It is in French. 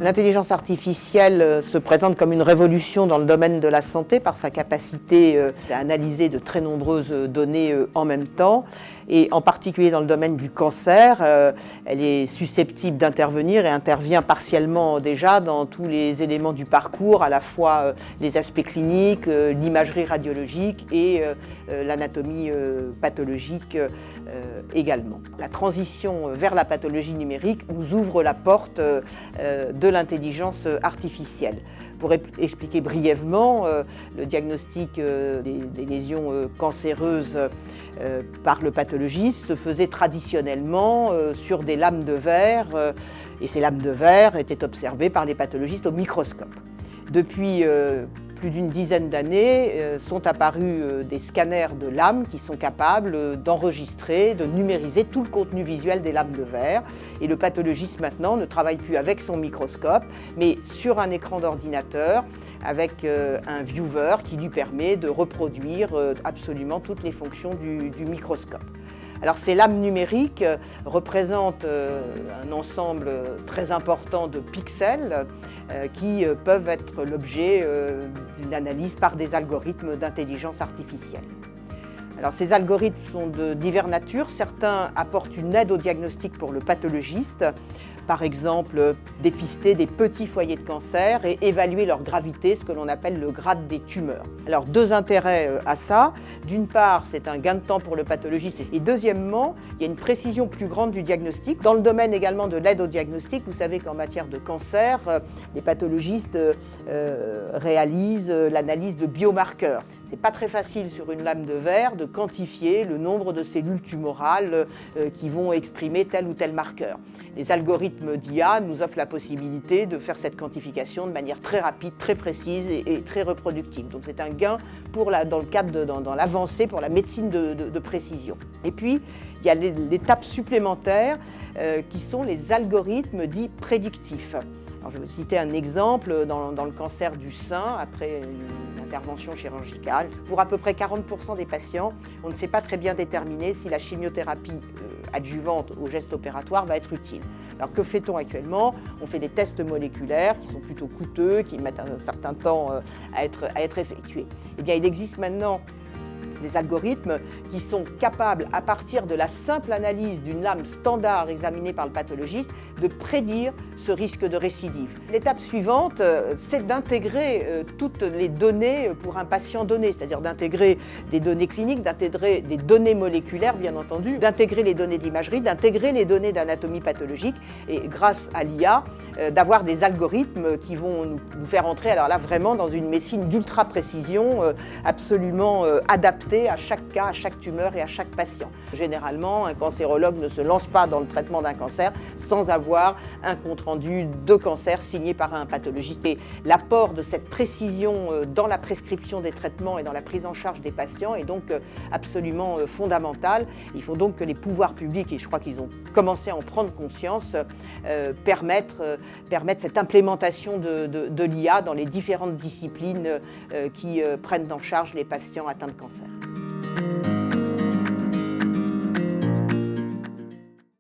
L'intelligence artificielle se présente comme une révolution dans le domaine de la santé par sa capacité à analyser de très nombreuses données en même temps. Et en particulier dans le domaine du cancer, elle est susceptible d'intervenir et intervient partiellement déjà dans tous les éléments du parcours, à la fois les aspects cliniques, l'imagerie radiologique et l'anatomie pathologique également. La transition vers la pathologie numérique nous ouvre la porte de l'intelligence artificielle. Pour expliquer brièvement, le diagnostic des lésions cancéreuses par le pathologiste se faisait traditionnellement sur des lames de verre et ces lames de verre étaient observées par les pathologistes au microscope. Depuis plus d'une dizaine d'années sont apparus des scanners de lames qui sont capables d'enregistrer, de numériser tout le contenu visuel des lames de verre. Et le pathologiste maintenant ne travaille plus avec son microscope, mais sur un écran d'ordinateur avec un viewer qui lui permet de reproduire absolument toutes les fonctions du microscope. Alors ces lames numériques représentent un ensemble très important de pixels qui peuvent être l'objet d'une analyse par des algorithmes d'intelligence artificielle. Alors, ces algorithmes sont de diverses natures. Certains apportent une aide au diagnostic pour le pathologiste, par exemple dépister des petits foyers de cancer et évaluer leur gravité, ce que l'on appelle le grade des tumeurs. Alors, deux intérêts à ça. D'une part, c'est un gain de temps pour le pathologiste et deuxièmement, il y a une précision plus grande du diagnostic. Dans le domaine également de l'aide au diagnostic, vous savez qu'en matière de cancer, les pathologistes réalisent l'analyse de biomarqueurs. C'est pas très facile sur une lame de verre de quantifier le nombre de cellules tumorales qui vont exprimer tel ou tel marqueur. Les algorithmes d'IA nous offrent la possibilité de faire cette quantification de manière très rapide, très précise et très reproductible. Donc c'est un gain dans le cadre dans l'avancée pour la médecine de précision. Et puis il y a l'étape supplémentaire qui sont les algorithmes dits prédictifs. Alors, je vais citer un exemple dans le cancer du sein, après une intervention chirurgicale. Pour à peu près 40% des patients, on ne sait pas très bien déterminer si la chimiothérapie adjuvante au geste opératoire va être utile. Alors que fait-on actuellement? On fait des tests moléculaires qui sont plutôt coûteux, qui mettent un certain temps à être effectués. Eh bien, il existe maintenant des algorithmes qui sont capables, à partir de la simple analyse d'une lame standard examinée par le pathologiste, de prédire ce risque de récidive. L'étape suivante, c'est d'intégrer toutes les données pour un patient donné, c'est-à-dire d'intégrer des données cliniques, d'intégrer des données moléculaires, bien entendu, d'intégrer les données d'imagerie, d'intégrer les données d'anatomie pathologique et grâce à l'IA, d'avoir des algorithmes qui vont nous faire entrer, alors là, vraiment dans une médecine d'ultra-précision absolument adaptée à chaque cas, à chaque tumeur et à chaque patient. Généralement, un cancérologue ne se lance pas dans le traitement d'un cancer sans avoir un compte-rendu de cancer signé par un pathologiste. Et l'apport de cette précision dans la prescription des traitements et dans la prise en charge des patients est donc absolument fondamental. Il faut donc que les pouvoirs publics, et je crois qu'ils ont commencé à en prendre conscience, permettent cette implémentation de l'IA dans les différentes disciplines qui prennent en charge les patients atteints de cancer.